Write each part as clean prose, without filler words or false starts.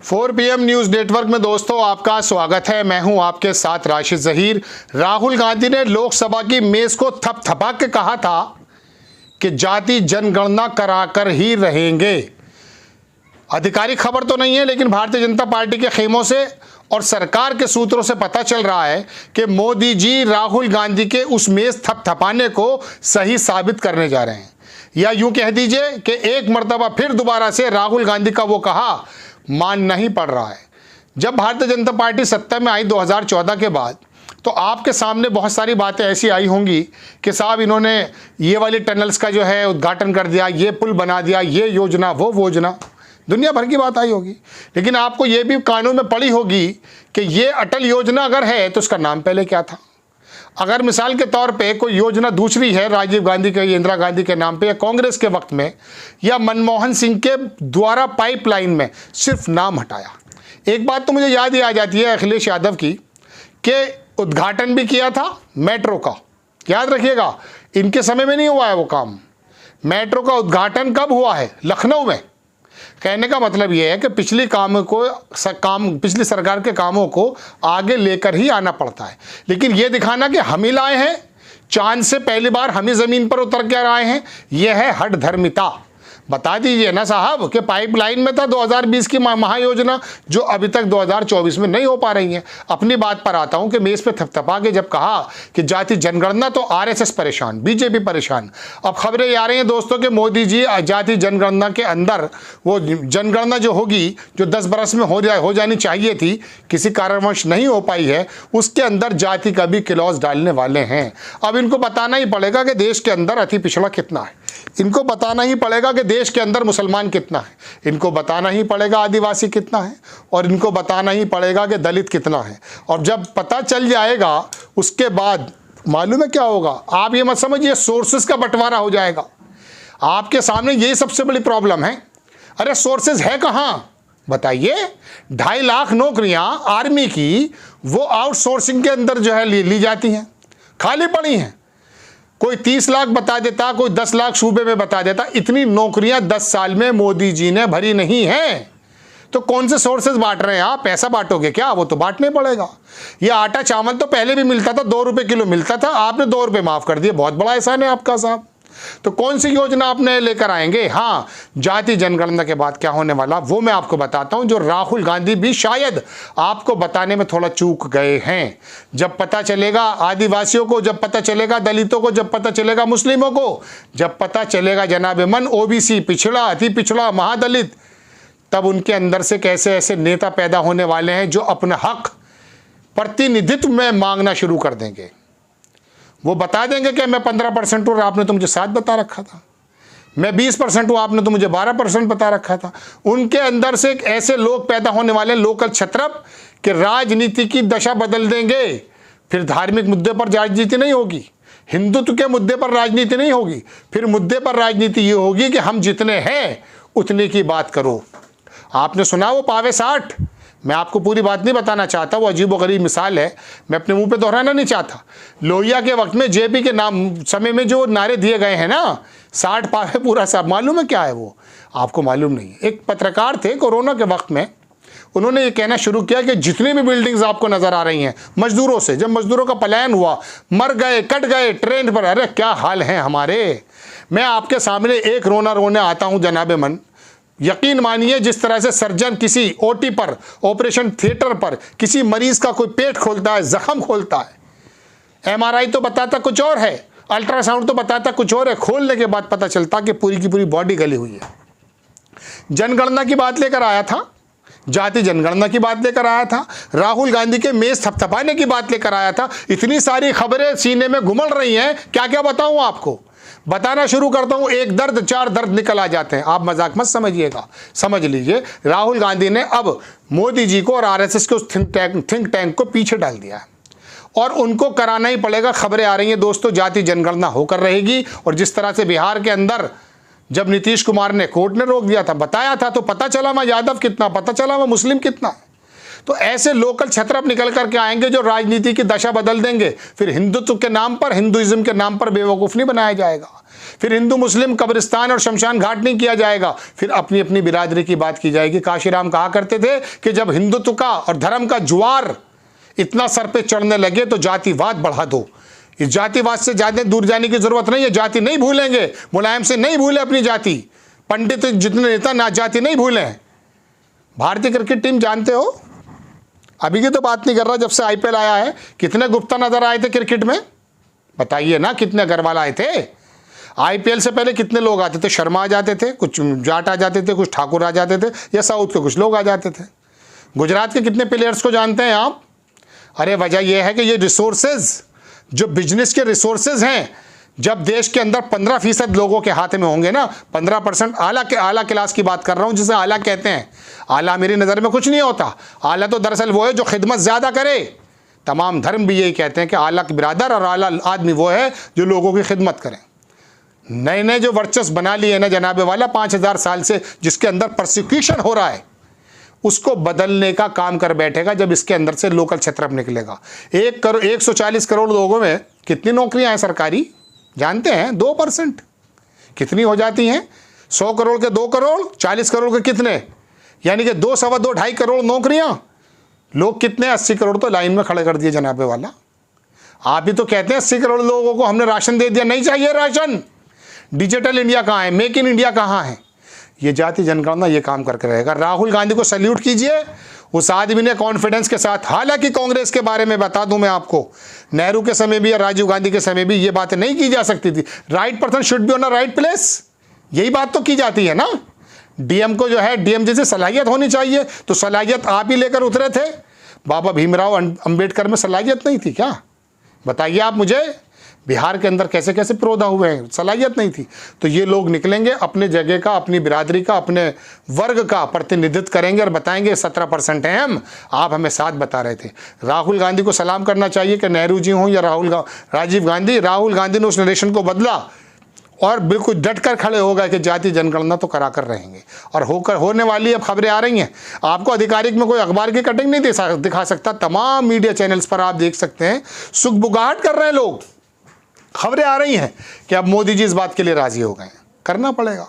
4 PM news network में दोस्तों आपका स्वागत है। मैं हूं आपके साथ राशिद जहीर। राहुल गांधी ने लोकसभा की मेज को थपथपा के कहा था कि जाति जनगणना कराकर ही रहेंगे। आधिकारिक खबर तो नहीं है, लेकिन भारतीय जनता पार्टी के खेमों से और सरकार के सूत्रों से पता चल रहा है कि मोदी जी राहुल गांधी के उस मेज थपथपाने को सही साबित करने जा रहे हैं, या यूं कह दीजिए कि एक मर्तबा फिर दोबारा से राहुल गांधी का वो कहा मानना ही पड़ रहा है। जब भारतीय जनता पार्टी सत्ता में आई 2014 के बाद, तो आपके सामने बहुत सारी बातें ऐसी आई होंगी कि साहब इन्होंने ये वाली टनल्स का जो है उद्घाटन कर दिया, ये पुल बना दिया, ये योजना वो योजना, दुनिया भर की बात आई होगी। लेकिन आपको ये भी कानून में पढ़ी होगी कि ये अटल योजना अगर है तो उसका नाम पहले क्या था। अगर मिसाल के तौर पे कोई योजना दूसरी है राजीव गांधी के, इंदिरा गांधी के नाम पे, या कांग्रेस के वक्त में, या मनमोहन सिंह के द्वारा पाइपलाइन में सिर्फ नाम हटाया। एक बात तो मुझे याद ही आ जाती है अखिलेश यादव की कि उद्घाटन भी किया था मेट्रो का। याद रखिएगा, इनके समय में नहीं हुआ है वो काम। मेट्रो का उद्घाटन कब हुआ है? लखनऊ में। कहने का मतलब यह है कि पिछली सरकार के कामों को आगे लेकर ही आना पड़ता है। लेकिन यह दिखाना कि हम ही लाए हैं, चांद से पहली बार हम ही जमीन पर उतर कर आए हैं, यह है हठधर्मिता। बता दीजिए ना साहब कि पाइपलाइन में था 2020 की महायोजना, जो अभी तक 2024 में नहीं हो पा रही है। अपनी बात पर आता हूं कि मेज पे थपथपा के जब कहा कि जाति जनगणना, तो आरएसएस परेशान, बीजेपी परेशान। अब खबरें ये आ रही हैं दोस्तों कि मोदी जी जाति जनगणना के अंदर, वो जनगणना जो होगी, जो 10 बरस में हो जानी चाहिए थी, किसी कारणवश नहीं हो पाई है, उसके अंदर जाति का भी क्लॉज डालने वाले हैं। अब इनको बताना ही पड़ेगा कि देश के अंदर अति पिछड़ा कितना है, इनको बताना ही पड़ेगा कि देश के अंदर मुसलमान कितना है, इनको बताना ही पड़ेगा आदिवासी कितना है, और इनको बताना ही पड़ेगा कि दलित कितना है। और जब पता चल जाएगा उसके बाद मालूम है क्या होगा? आप ये मत समझिए सोर्सेस का बंटवारा हो जाएगा। आपके सामने यही सबसे बड़ी प्रॉब्लम है। अरे सोर्सेज है कहाँ बताइए? 2.5 लाख नौकरियां आर्मी की वो आउटसोर्सिंग के अंदर जो है ली जाती हैं, खाली पड़ी हैं। कोई 30 लाख बता देता, कोई 10 लाख सूबे में बता देता। इतनी नौकरियां 10 साल में मोदी जी ने भरी नहीं हैं। तो कौन से सोर्सेज बांट रहे हैं आप? पैसा बांटोगे क्या? वो तो बांटने पड़ेगा। ये आटा चावल तो पहले भी मिलता था, 2 रुपए किलो मिलता था, आपने 2 रुपए माफ कर दिए। बहुत बड़ा एहसान है आपका साहब। तो कौन सी योजना आपने लेकर आएंगे? हाँ, जाति जनगणना के बाद क्या होने वाला वो मैं आपको बताता हूं, जो राहुल गांधी भी शायद आपको बताने में थोड़ा चूक गए हैं। जब पता चलेगा आदिवासियों को, जब पता चलेगा दलितों को, जब पता चलेगा मुस्लिमों को, जब पता चलेगा जनाबे मन ओबीसी, पिछड़ा, अति पिछड़ा, महादलित, तब उनके अंदर से कैसे ऐसे नेता पैदा होने वाले हैं जो अपना हक प्रतिनिधित्व में मांगना शुरू कर देंगे। वो बता देंगे कि मैं 15% हूँ, आपने तो मुझे 7 बता रखा था, मैं 20% हूँ, आपने तो मुझे 12% बता रखा था। उनके अंदर से ऐसे लोग पैदा होने वाले लोकल छत्रप कि राजनीति की दशा बदल देंगे। फिर धार्मिक मुद्दे पर राजनीति नहीं होगी, हिंदुत्व के मुद्दे पर राजनीति नहीं होगी, फिर मुद्दे पर राजनीति ये होगी कि हम जितने हैं उतने की बात करो। आपने सुना वो पावे 60? मैं आपको पूरी बात नहीं बताना चाहता, वो अजीबोगरीब मिसाल है, मैं अपने मुंह पे दोहराना नहीं चाहता। लोहिया के वक्त में जेपी के नाम समय में जो नारे दिए गए हैं ना, 60 पावे पूरा साहब, मालूम है क्या है वो? आपको मालूम नहीं। एक पत्रकार थे कोरोना के वक्त में, उन्होंने ये कहना शुरू किया कि जितनी भी बिल्डिंग्स आपको नजर आ रही हैं मजदूरों से, जब मजदूरों का पलायन हुआ, मर गए, कट गए ट्रेन पर, अरे क्या हाल है हमारे। मैं आपके सामने एक रोना रोने आता हूँ जनाबे मन। यकीन मानिए, जिस तरह से सर्जन किसी ओटी पर, ऑपरेशन थिएटर पर किसी मरीज का कोई पेट खोलता है, जख्म खोलता है, एमआरआई तो बताता कुछ और है, अल्ट्रासाउंड तो बताता कुछ और है, खोलने के बाद पता चलता कि पूरी की पूरी बॉडी गली हुई है। जनगणना की बात लेकर आया था, जाति जनगणना की बात लेकर आया था, राहुल गांधी के मेज थपथपाने की बात लेकर आया था। इतनी सारी खबरें सीने में घुमड़ रही हैं, क्या क्या बताऊं आपको। बताना शुरू करता हूं, एक दर्द 4 दर्द निकल आ जाते हैं। आप मजाक मत समझिएगा, समझ लीजिए। राहुल गांधी ने अब मोदी जी को और आरएसएस के उस थिंक टैंक को पीछे डाल दिया है, और उनको कराना ही पड़ेगा। खबरें आ रही हैं दोस्तों, जाति जनगणना होकर रहेगी। और जिस तरह से बिहार के अंदर जब नीतीश कुमार ने, कोर्ट ने रोक दिया था, बताया था, तो पता चला वहां यादव कितना, पता चला वहां मुस्लिम कितना है। तो ऐसे लोकल क्षत्रप निकल करके आएंगे जो राजनीति की दशा बदल देंगे। फिर हिंदुत्व के नाम पर, हिंदुइज्म के नाम पर बेवकूफ़ नहीं बनाया जाएगा। फिर हिंदू मुस्लिम कब्रिस्तान और शमशान घाट नहीं किया जाएगा। फिर अपनी अपनी बिरादरी की बात की जाएगी। काशीराम कहा करते थे कि जब हिंदुत्व का और धर्म का जुआर इतना सर पे चढ़ने लगे तो जातिवाद बढ़ा दो। इस जातिवाद से ज़्यादा दूर जाने की जरूरत नहीं है। जाति नहीं भूलेंगे, मुलायम से नहीं भूले अपनी जाति, पंडित जितने नेता ना जाति नहीं भूलें। भारतीय क्रिकेट टीम जानते हो, अभी की तो बात नहीं कर रहा, जब से आईपीएल आया है कितने गुप्ता नजर आए थे क्रिकेट में, बताइए ना, कितने अग्रवाल आए थे। आईपीएल से पहले कितने लोग आते थे, शर्मा आ जाते थे, कुछ जाट आ जाते थे, कुछ ठाकुर आ जाते थे, या साउथ के कुछ लोग आ जाते थे। गुजरात के कितने प्लेयर्स को जानते हैं आप? अरे वजह यह है कि ये रिसोर्सेज, जो बिजनेस के रिसोर्सेज हैं, जब देश के अंदर 15% लोगों के हाथ में होंगे ना, 15% आला क्लास की बात कर रहा हूँ, जिसे आला कहते हैं। आला मेरी नज़र में कुछ नहीं होता। आला तो दरअसल वो है जो खिदमत ज़्यादा करे। तमाम धर्म भी यही कहते हैं कि आला बिरादर और आला आदमी वो है जो लोगों की खिदमत करें। नए नए जो वर्चस्व बना लिए ना जनाबे वाला 5000 साल से, जिसके अंदर प्रोसिक्यूशन हो रहा है, उसको बदलने का काम कर बैठेगा जब इसके अंदर से लोकल क्षेत्र निकलेगा। 140 करोड़ लोगों में कितनी नौकरियां हैं सरकारी, जानते हैं? 2%। कितनी हो जाती हैं? 100 करोड़ के 2 करोड़, 40 करोड़ के कितने, यानी कि 2, सवा 2, 2.5 करोड़ नौकरियां। लोग कितने, 80 करोड़ तो लाइन में खड़े कर दिए जनाबे वाला। आप ही तो कहते हैं 80 करोड़ लोगों को हमने राशन दे दिया, नहीं चाहिए राशन। डिजिटल इंडिया कहाँ है, मेक इन इंडिया कहाँ है? ये जाति जनगणना ये काम करके रहेगा। राहुल गांधी को सैल्यूट कीजिए, उस आदमी ने कॉन्फिडेंस के साथ, हालांकि कांग्रेस के बारे में बता दूं मैं आपको, नेहरू के समय भी या राजीव गांधी के समय भी ये बातें नहीं की जा सकती थी। Right person should be on a right place, यही बात तो की जाती है ना। डीएम को जो है, डीएम जैसे सलाहियत होनी चाहिए, तो सलाहियत आप ही लेकर उतरे थे। बाबा भीमराव अंबेडकर में सलाहियत नहीं थी क्या? बताइए आप मुझे। बिहार के अंदर कैसे कैसे प्रोधा हुए हैं, सलाहियत नहीं थी। तो ये लोग निकलेंगे, अपने जगह का, अपनी बिरादरी का, अपने वर्ग का प्रतिनिधित्व करेंगे और बताएंगे 17% हैं हम, आप हमें 7 बता रहे थे। राहुल गांधी को सलाम करना चाहिए कि नेहरू जी हों या राजीव गांधी, राहुल गांधी ने उस नरेशन को बदला और बिल्कुल डट कर खड़े हो गए कि जाति जनगणना तो करा कर रहेंगे। और होने वाली अब खबरें आ रही हैं। आपको आधिकारिक में कोई अखबार की कटिंग नहीं दिखा सकता, तमाम मीडिया चैनल्स पर आप देख सकते हैं, सुगबुगाहट कर रहे हैं लोग। खबरें आ रही हैं कि अब मोदी जी इस बात के लिए राजी हो गए। करना पड़ेगा,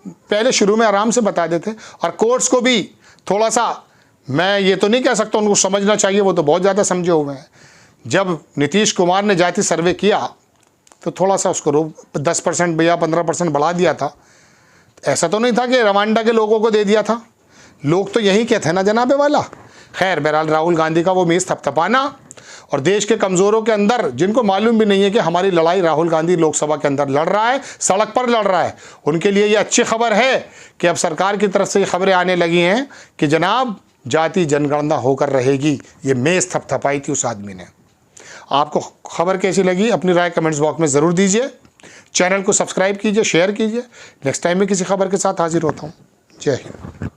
पहले शुरू में आराम से बता देते। और कोर्ट्स को भी थोड़ा सा, मैं ये तो नहीं कह सकता उनको समझना चाहिए, वो तो बहुत ज़्यादा समझे हुए हैं। जब नीतीश कुमार ने जाति सर्वे किया तो थोड़ा सा उसको 10% या 15% बढ़ा दिया था। ऐसा तो नहीं था कि रवांडा के लोगों को दे दिया था, लोग तो यही कहते हैं ना जनाबे वाला। खैर बहरहाल, राहुल गांधी का वो मेज़ थपथपाना और देश के कमज़ोरों के अंदर, जिनको मालूम भी नहीं है कि हमारी लड़ाई राहुल गांधी लोकसभा के अंदर लड़ रहा है, सड़क पर लड़ रहा है, उनके लिए ये अच्छी खबर है कि अब सरकार की तरफ से ये खबरें आने लगी हैं कि जनाब जाति जनगणना होकर रहेगी। ये मेज़ थपथपाई थी उस आदमी ने। आपको खबर कैसी लगी अपनी राय कमेंट्स बॉक्स में ज़रूर दीजिए। चैनल को सब्सक्राइब कीजिए, शेयर कीजिए। नेक्स्ट टाइम में किसी खबर के साथ हाजिर होता हूँ। जय हिंद।